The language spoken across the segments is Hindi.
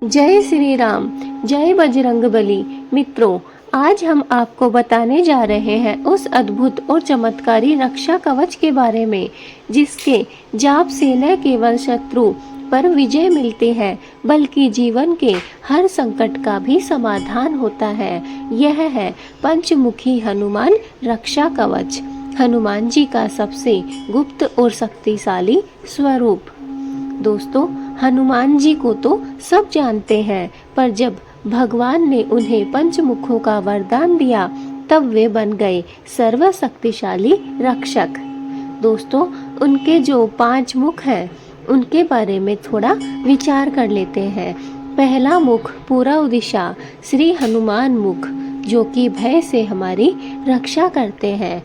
जय श्री राम, जय बजरंगबली। मित्रों, आज हम आपको बताने जा रहे हैं उस अद्भुत और चमत्कारी रक्षा कवच के बारे में जिसके जाप से न केवल शत्रु पर विजय मिलती है बल्कि जीवन के हर संकट का भी समाधान होता है। यह है पंचमुखी हनुमान रक्षा कवच, हनुमान जी का सबसे गुप्त और शक्तिशाली स्वरूप। दोस्तों, हनुमान जी को तो सब जानते हैं, पर जब भगवान ने उन्हें पंचमुखों का वरदान दिया तब वे बन गए सर्वशक्तिशाली रक्षक। दोस्तों, उनके जो 5 मुख हैं उनके बारे में थोड़ा विचार कर लेते हैं। पहला मुख पूर्व दिशा श्री हनुमान मुख, जो कि भय से हमारी रक्षा करते हैं।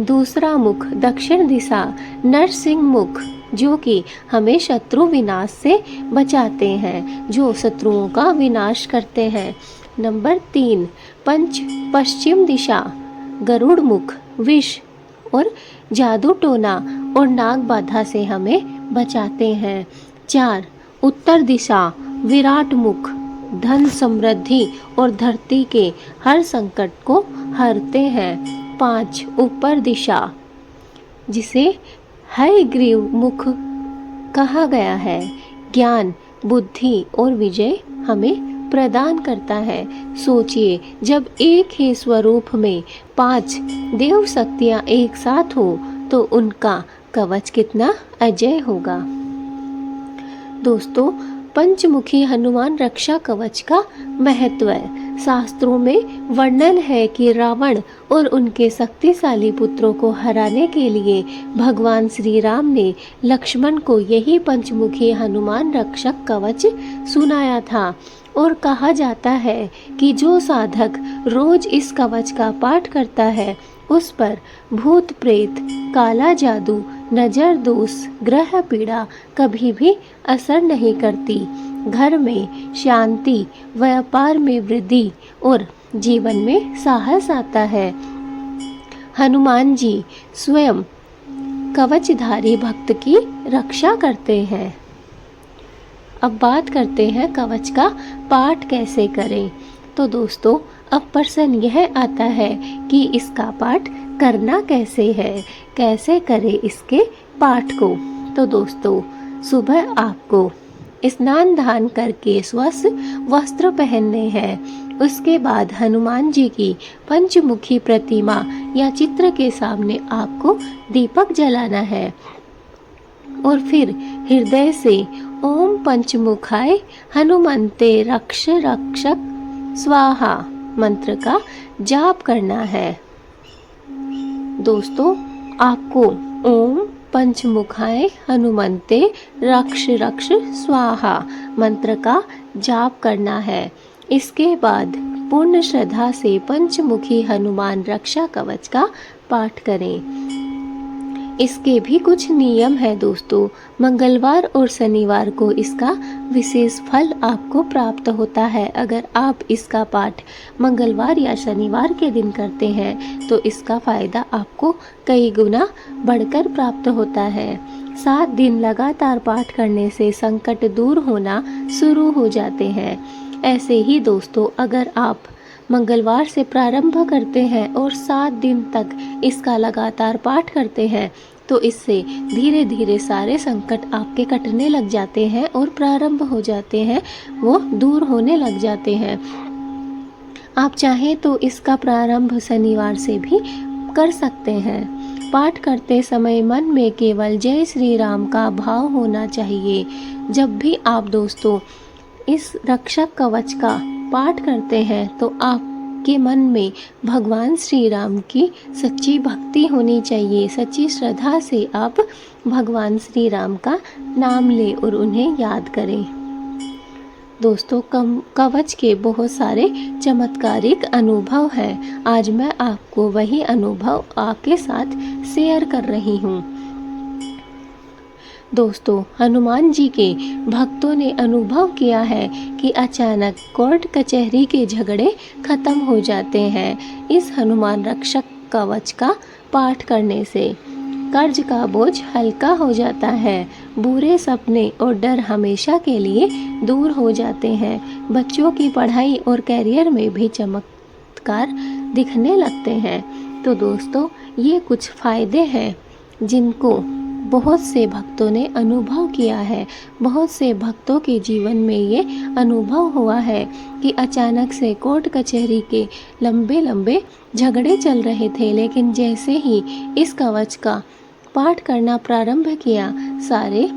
दूसरा मुख दक्षिण दिशा नरसिंह मुख, जो कि हमें शत्रु विनाश से बचाते हैं, जो शत्रुओं का विनाश करते हैं। नंबर 3 पश्चिम दिशा गरुड़ मुख, विष और जादू टोना और नाग बाधा से हमें बचाते हैं। 4 उत्तर दिशा विराट मुख, धन समृद्धि और धरती के हर संकट को हरते हैं। 5 ऊपर दिशा, जिसे हयग्रीव मुख कहा गया है, ज्ञान बुद्धि और विजय हमें प्रदान करता है। सोचिए, जब एक ही स्वरूप में 5 देव शक्तियां एक साथ हो तो उनका कवच कितना अजय होगा। दोस्तों, पंचमुखी हनुमान रक्षा कवच का महत्व है। शास्त्रों में वर्णन है कि रावण और उनके शक्तिशाली पुत्रों को हराने के लिए भगवान श्री राम ने लक्ष्मण को यही पंचमुखी हनुमान रक्षक कवच सुनाया था और कहा जाता है कि जो साधक रोज इस कवच का पाठ करता है उस पर भूत प्रेत, काला जादू, नजर दोष, ग्रह पीड़ा कभी भी असर नहीं करती। घर में शांति, व्यापार में वृद्धि और जीवन में साहस आता है। हनुमान जी स्वयं कवचधारी भक्त की रक्षा करते हैं। अब बात करते हैं कवच का पाठ कैसे करें। तो दोस्तों, अब प्रश्न यह आता है कि इसका पाठ करना कैसे है, कैसे करें इसके पाठ को। तो दोस्तों, सुबह आपको स्नान दान करके स्वच्छ वस्त्र पहनने हैं। उसके बाद हनुमान जी की पंचमुखी प्रतिमा या चित्र के सामने आपको दीपक जलाना है और फिर हृदय से ओम पंचमुखाय हनुमंते रक्ष रक्षक स्वाहा मंत्र का जाप करना है। दोस्तों, आपको ओम पंचमुखाय हनुमंते रक्ष रक्ष स्वाहा मंत्र का जाप करना है। इसके बाद पूर्ण श्रद्धा से पंचमुखी हनुमान रक्षा कवच का पाठ करें। इसके भी कुछ नियम है दोस्तों। मंगलवार और शनिवार को इसका विशेष फल आपको प्राप्त होता है। अगर आप इसका पाठ मंगलवार या शनिवार के दिन करते हैं तो इसका फायदा आपको कई गुना बढ़कर प्राप्त होता है। 7 दिन लगातार पाठ करने से संकट दूर होना शुरू हो जाते हैं। ऐसे ही दोस्तों, अगर आप मंगलवार से प्रारंभ करते हैं और 7 दिन तक इसका लगातार पाठ करते हैं तो इससे धीरे धीरे सारे संकट आपके कटने लग जाते हैं और प्रारंभ हो जाते हैं, वो दूर होने लग जाते हैं। आप चाहें तो इसका प्रारंभ शनिवार से भी कर सकते हैं। पाठ करते समय मन में केवल जय श्री राम का भाव होना चाहिए। जब भी आप दोस्तों इस रक्षक कवच का पाठ करते हैं तो आपके मन में भगवान श्री राम की सच्ची भक्ति होनी चाहिए। सच्ची श्रद्धा से आप भगवान श्री राम का नाम लें और उन्हें याद करें। दोस्तों, कवच के बहुत सारे चमत्कारिक अनुभव हैं। आज मैं आपको वही अनुभव आपके साथ शेयर कर रही हूँ। दोस्तों, हनुमान जी के भक्तों ने अनुभव किया है कि अचानक कोर्ट कचहरी के झगड़े खत्म हो जाते हैं इस हनुमान रक्षक कवच का पाठ करने से। कर्ज का बोझ हल्का हो जाता है, बुरे सपने और डर हमेशा के लिए दूर हो जाते हैं। बच्चों की पढ़ाई और कैरियर में भी चमत्कार दिखने लगते हैं। तो दोस्तों, ये कुछ फायदे हैं जिनको बहुत से भक्तों ने अनुभव किया है। बहुत से भक्तों के जीवन में ये अनुभव हुआ है कि अचानक से कोर्ट कचहरी के लंबे लंबे झगड़े चल रहे थे, लेकिन जैसे ही इस कवच का पाठ करना प्रारंभ किया, सारे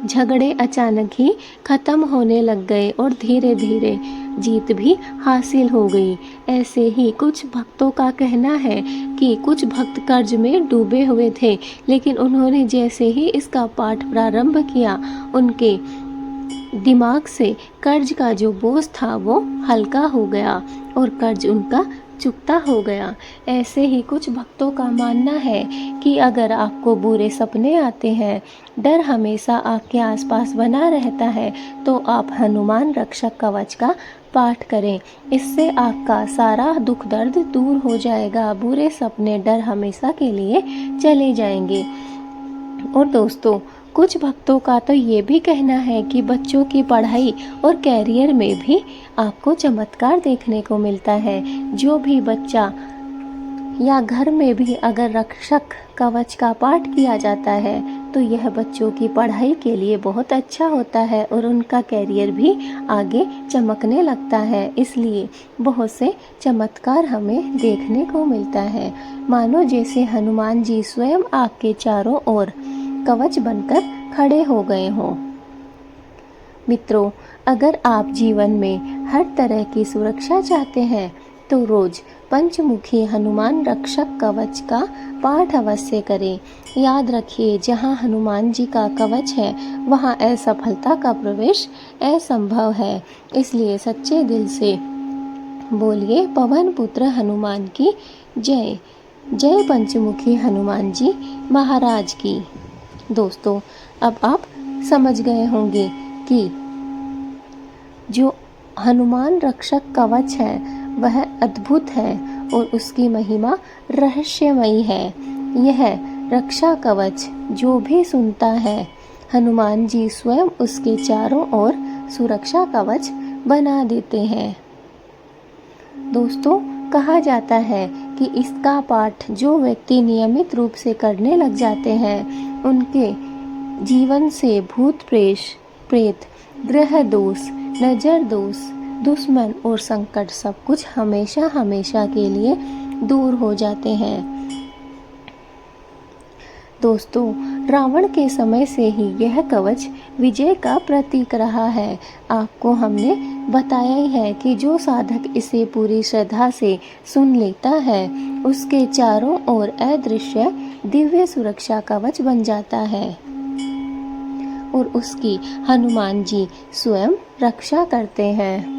झगड़े अचानक ही खत्म होने लग गए और धीरे धीरे जीत भी हासिल हो गई। ऐसे ही कुछ भक्तों का कहना है कि कुछ भक्त कर्ज में डूबे हुए थे, लेकिन उन्होंने जैसे ही इसका पाठ प्रारंभ किया, उनके दिमाग से कर्ज का जो बोझ था वो हल्का हो गया और कर्ज उनका चुकता हो गया। ऐसे ही कुछ भक्तों का मानना है कि अगर आपको बुरे सपने आते हैं, डर हमेशा आपके आसपास बना रहता है, तो आप हनुमान रक्षक कवच का पाठ करें। इससे आपका सारा दुख दर्द दूर हो जाएगा, बुरे सपने डर हमेशा के लिए चले जाएंगे। और दोस्तों, कुछ भक्तों का तो ये भी कहना है कि बच्चों की पढ़ाई और कैरियर में भी आपको चमत्कार देखने को मिलता है। जो भी बच्चा या घर में भी अगर रक्षक कवच का पाठ किया जाता है, तो यह बच्चों की पढ़ाई के लिए बहुत अच्छा होता है और उनका कैरियर भी आगे चमकने लगता है। इसलिए बहुत से चमत्कार हमें देखने को मिलता है, मानो जैसे हनुमान जी स्वयं आपके चारों ओर कवच बनकर खड़े हो गए हों। मित्रों, अगर आप जीवन में हर तरह की सुरक्षा चाहते हैं, तो रोज पंचमुखी हनुमान रक्षक कवच का पाठ अवश्य करें। याद रखिए, जहाँ हनुमान जी का कवच है, वहाँ असफलता का प्रवेश असंभव है। इसलिए सच्चे दिल से बोलिए, पवन पुत्र हनुमान की जय। जय पंचमुखी हनुमान जी महाराज की। दोस्तों, अब आप समझ गए होंगे कि जो हनुमान रक्षक कवच है वह अद्भुत है और उसकी महिमा रहस्यमयी है। यह रक्षा कवच जो भी सुनता है, हनुमान जी स्वयं उसके चारों ओर सुरक्षा कवच बना देते हैं। दोस्तों, कहा जाता है कि इसका पाठ जो व्यक्ति नियमित रूप से करने लग जाते हैं, उनके जीवन से भूत प्रेत, ग्रह दोष, नजर दोष, दुश्मन और संकट सब कुछ हमेशा हमेशा के लिए दूर हो जाते हैं। दोस्तों, रावण के समय से ही यह कवच विजय का प्रतीक रहा है। आपको हमने बताया ही है कि जो साधक इसे पूरी श्रद्धा से सुन लेता है, उसके चारों ओर अदृश्य दिव्य सुरक्षा कवच बन जाता है और उसकी हनुमान जी स्वयं रक्षा करते हैं।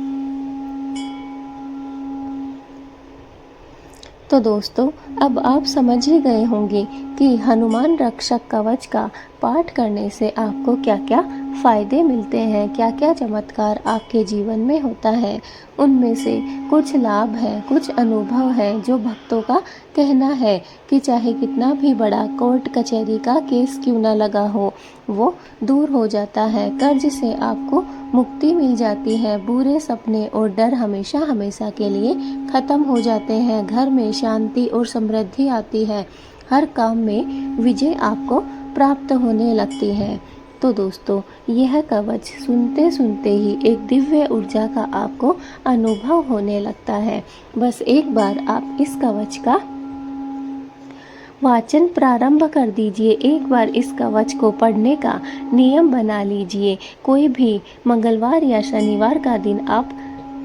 तो दोस्तों, अब आप समझ ही गए होंगे कि हनुमान रक्षक कवच का पाठ करने से आपको क्या क्या फायदे मिलते हैं, क्या क्या चमत्कार आपके जीवन में होता है। उनमें से कुछ लाभ है, कुछ अनुभव है जो भक्तों का कहना है कि चाहे कितना भी बड़ा कोर्ट कचहरी का केस क्यों ना लगा हो, वो दूर हो जाता है। कर्ज से आपको मुक्ति मिल जाती है, बुरे सपने और डर हमेशा हमेशा के लिए खत्म हो जाते हैं, घर में शांति और समृद्धि आती है, हर काम में विजय आपको प्राप्त होने लगती है। तो दोस्तों, यह कवच सुनते सुनते ही एक दिव्य ऊर्जा का आपको अनुभव होने लगता है। बस एक बार आप इस कवच का वाचन प्रारंभ कर दीजिए, एक बार इस कवच को पढ़ने का नियम बना लीजिए। कोई भी मंगलवार या शनिवार का दिन आप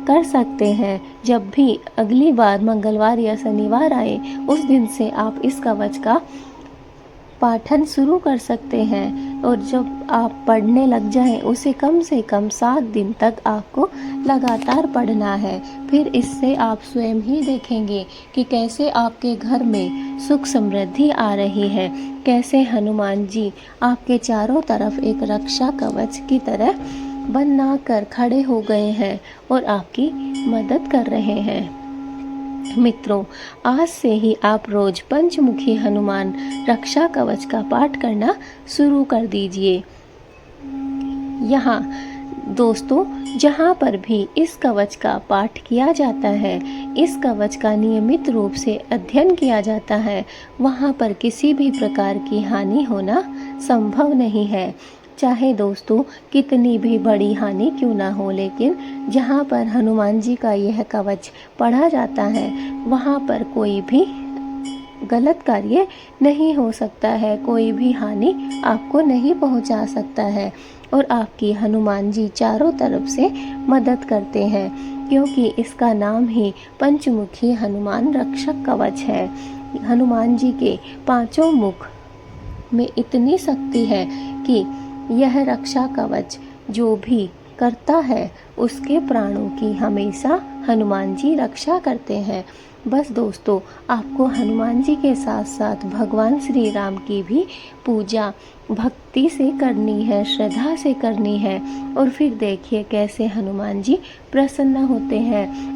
कर सकते हैं। जब भी अगली बार मंगलवार या शनिवार आए, उस दिन से आप इस कवच का पाठन शुरू कर सकते हैं और जब आप पढ़ने लग जाएं, उसे कम से कम 7 दिन तक आपको लगातार पढ़ना है। फिर इससे आप स्वयं ही देखेंगे कि कैसे आपके घर में सुख समृद्धि आ रही है, कैसे हनुमान जी आपके चारों तरफ एक रक्षा कवच की तरह बना कर खड़े हो गए हैं और आपकी मदद कर रहे हैं। मित्रों, आज से ही आप रोज पंचमुखी हनुमान रक्षा कवच का पाठ करना शुरू कर दीजिए। यहाँ दोस्तों, जहाँ पर भी इस कवच का पाठ किया जाता है, इस कवच का नियमित रूप से अध्ययन किया जाता है, वहाँ पर किसी भी प्रकार की हानि होना संभव नहीं है। चाहे दोस्तों कितनी भी बड़ी हानि क्यों ना हो, लेकिन जहाँ पर हनुमान जी का यह कवच पढ़ा जाता है, वहाँ पर कोई भी गलत कार्य नहीं हो सकता है, कोई भी हानि आपको नहीं पहुंचा सकता है और आपकी हनुमान जी चारों तरफ से मदद करते हैं, क्योंकि इसका नाम ही पंचमुखी हनुमान रक्षक कवच है। हनुमान जी के पांचों मुख में इतनी शक्ति है कि यह रक्षा कवच जो भी करता है उसके प्राणों की हमेशा हनुमान जी रक्षा करते हैं। बस दोस्तों, आपको हनुमान जी के साथ साथ भगवान श्री राम की भी पूजा भक्ति से करनी है, श्रद्धा से करनी है, और फिर देखिए कैसे हनुमान जी प्रसन्न होते हैं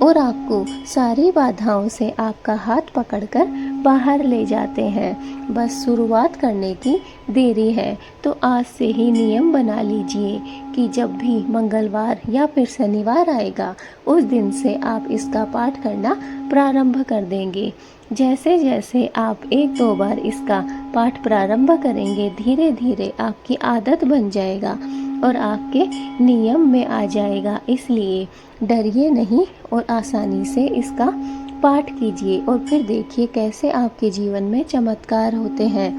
और आपको सारी बाधाओं से आपका हाथ पकड़कर बाहर ले जाते हैं। बस शुरुआत करने की देरी है, तो आज से ही नियम बना लीजिए कि जब भी मंगलवार या फिर शनिवार आएगा, उस दिन से आप इसका पाठ करना प्रारंभ कर देंगे। जैसे जैसे आप 1-2 बार इसका पाठ प्रारंभ करेंगे, धीरे धीरे आपकी आदत बन जाएगा और आपके नियम में आ जाएगा। इसलिए डरिए नहीं और आसानी से इसका पाठ कीजिए और फिर देखिए कैसे आपके जीवन में चमत्कार होते हैं,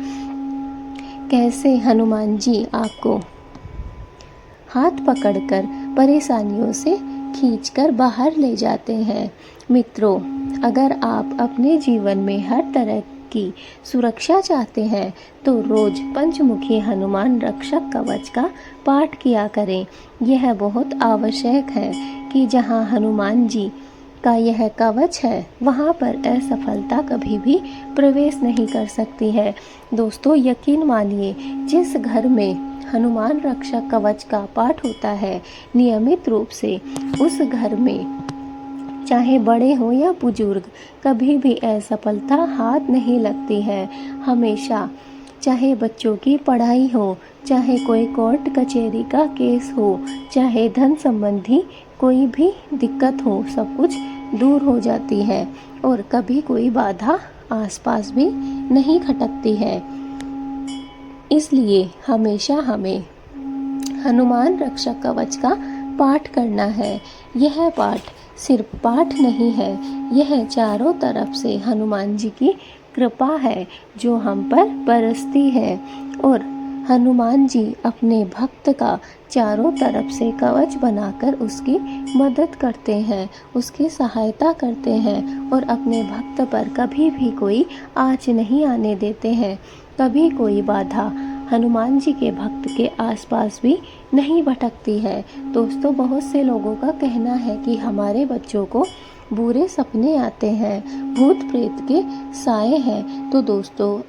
कैसे हनुमान जी आपको हाथ पकड़कर परेशानियों से खींचकर बाहर ले जाते हैं। मित्रों, अगर आप अपने जीवन में हर तरह की सुरक्षा चाहते हैं तो रोज पंचमुखी हनुमान रक्षक कवच का पाठ किया करें। यह बहुत आवश्यक है कि जहां हनुमान जी का यह कवच है, वहां पर असफलता कभी भी प्रवेश नहीं कर सकती है। दोस्तों, यकीन मानिए, जिस घर में हनुमान रक्षक कवच का पाठ होता है नियमित रूप से, उस घर में चाहे बड़े हो या बुजुर्ग, कभी भी असफलता हाथ नहीं लगती है। हमेशा, चाहे बच्चों की पढ़ाई हो, चाहे कोई कोर्ट कचहरी का केस हो, चाहे धन संबंधी कोई भी दिक्कत हो, सब कुछ दूर हो जाती है और कभी कोई बाधा आसपास भी नहीं खटकती है। इसलिए हमेशा हमें हनुमान रक्षक कवच का पाठ करना है। यह पाठ सिर्फ पाठ नहीं है, यह चारों तरफ से हनुमान जी की कृपा है जो हम पर बरसती है और हनुमान जी अपने भक्त का चारों तरफ से कवच बनाकर उसकी मदद करते हैं, उसकी सहायता करते हैं और अपने भक्त पर कभी भी कोई आँच नहीं आने देते हैं। कभी कोई बाधा हनुमान जी के भक्त के आसपास भी नहीं भटकती है। दोस्तों, बहुत से लोगों का कहना है कि हमारे बच्चों को बुरे सपने आते हैं, भूत प्रेत के साए हैं। तो दोस्तों,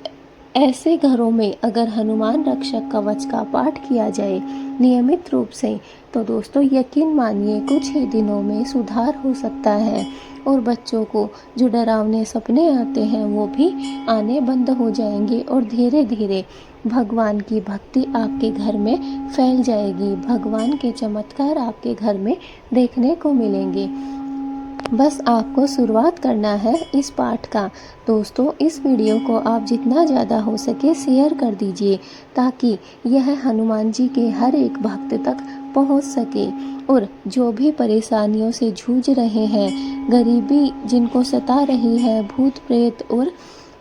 ऐसे घरों में अगर हनुमान रक्षक कवच का पाठ किया जाए नियमित रूप से, तो दोस्तों यकीन मानिए कुछ ही दिनों में सुधार हो सकता है और बच्चों को जो डरावने सपने आते हैं वो भी आने बंद हो जाएंगे और धीरे धीरे भगवान की भक्ति आपके घर में फैल जाएगी। भगवान के चमत्कार आपके घर में देखने को मिलेंगे। बस आपको शुरुआत करना है इस पाठ का। दोस्तों, इस वीडियो को आप जितना ज़्यादा हो सके शेयर कर दीजिए ताकि यह हनुमान जी के हर एक भक्त तक पहुंच सके और जो भी परेशानियों से जूझ रहे हैं, गरीबी जिनको सता रही है, भूत प्रेत और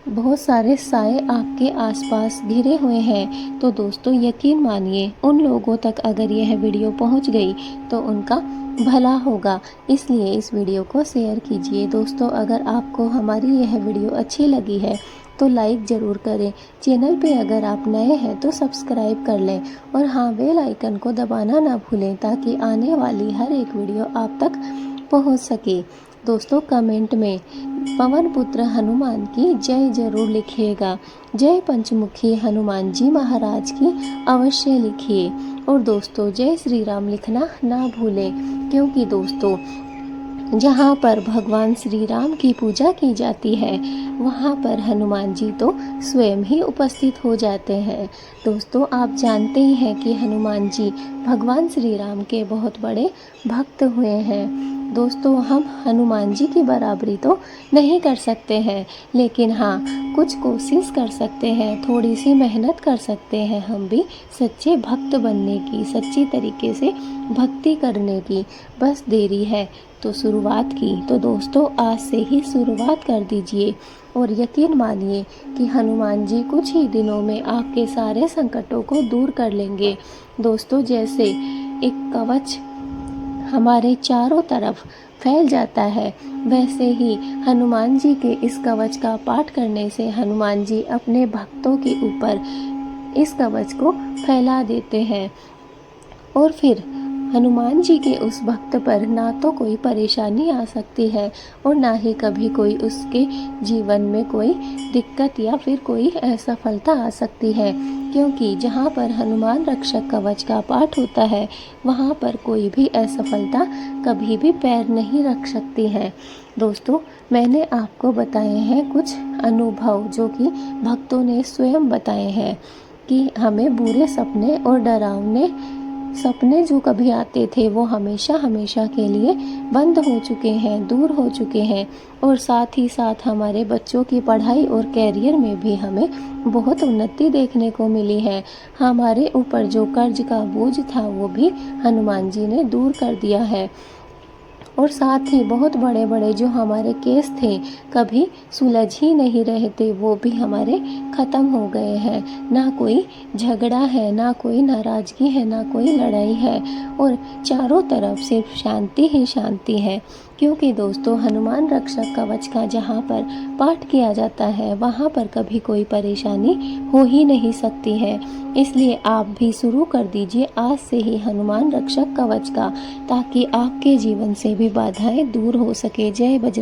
बहुत सारे साए आपके आसपास घिरे हुए हैं, तो दोस्तों यकीन मानिए उन लोगों तक अगर यह वीडियो पहुंच गई तो उनका भला होगा। इसलिए इस वीडियो को शेयर कीजिए। दोस्तों, अगर आपको हमारी यह वीडियो अच्छी लगी है तो लाइक ज़रूर करें। चैनल पे अगर आप नए हैं तो सब्सक्राइब कर लें और हाँ, बेल आइकन को दबाना ना भूलें ताकि आने वाली हर एक वीडियो आप तक पहुंच सके। दोस्तों, कमेंट में पवन पुत्र हनुमान की जय जरूर लिखिएगा। जय पंचमुखी हनुमान जी महाराज की अवश्य लिखिए और दोस्तों जय श्री राम लिखना ना भूलें, क्योंकि दोस्तों जहाँ पर भगवान श्री राम की पूजा की जाती है, वहाँ पर हनुमान जी तो स्वयं ही उपस्थित हो जाते हैं। दोस्तों, आप जानते ही हैं कि हनुमान जी भगवान श्री राम के बहुत बड़े भक्त हुए हैं। दोस्तों, हम हनुमान जी की बराबरी तो नहीं कर सकते हैं, लेकिन हाँ, कुछ कोशिश कर सकते हैं, थोड़ी सी मेहनत कर सकते हैं हम भी सच्चे भक्त बनने की, सच्ची तरीके से भक्ति करने की। बस देरी है तो शुरुआत की। तो दोस्तों, आज से ही शुरुआत कर दीजिए और यकीन मानिए कि हनुमान जी कुछ ही दिनों में आपके सारे संकटों को दूर कर लेंगे। दोस्तों, जैसे एक कवच हमारे चारों तरफ फैल जाता है, वैसे ही हनुमान जी के इस कवच का पाठ करने से हनुमान जी अपने भक्तों के ऊपर इस कवच को फैला देते हैं और फिर हनुमान जी के उस भक्त पर ना तो कोई परेशानी आ सकती है और ना ही कभी कोई उसके जीवन में कोई दिक्कत या फिर कोई असफलता आ सकती है, क्योंकि जहाँ पर हनुमान रक्षक कवच का पाठ होता है, वहाँ पर कोई भी असफलता कभी भी पैर नहीं रख सकती है। दोस्तों, मैंने आपको बताए हैं कुछ अनुभव जो कि भक्तों ने स्वयं बताए हैं कि हमें बुरे सपने और डरावने सपने जो कभी आते थे वो हमेशा हमेशा के लिए बंद हो चुके हैं, दूर हो चुके हैं और साथ ही साथ हमारे बच्चों की पढ़ाई और कैरियर में भी हमें बहुत उन्नति देखने को मिली है। हमारे ऊपर जो कर्ज का बोझ था वो भी हनुमान जी ने दूर कर दिया है और साथ ही बहुत बड़े बड़े जो हमारे केस थे, कभी सुलझ ही नहीं रहे थे, वो भी हमारे ख़त्म हो गए हैं। ना कोई झगड़ा है, ना कोई नाराज़गी है, ना कोई लड़ाई है और चारों तरफ सिर्फ शांति ही शांति है, क्योंकि दोस्तों, हनुमान रक्षक कवच का जहाँ पर पाठ किया जाता है, वहाँ पर कभी कोई परेशानी हो ही नहीं सकती है। इसलिए आप भी शुरू कर दीजिए आज से ही हनुमान रक्षक कवच का, ताकि आपके जीवन से भी बाधाएं दूर हो सके। जय बजरंग।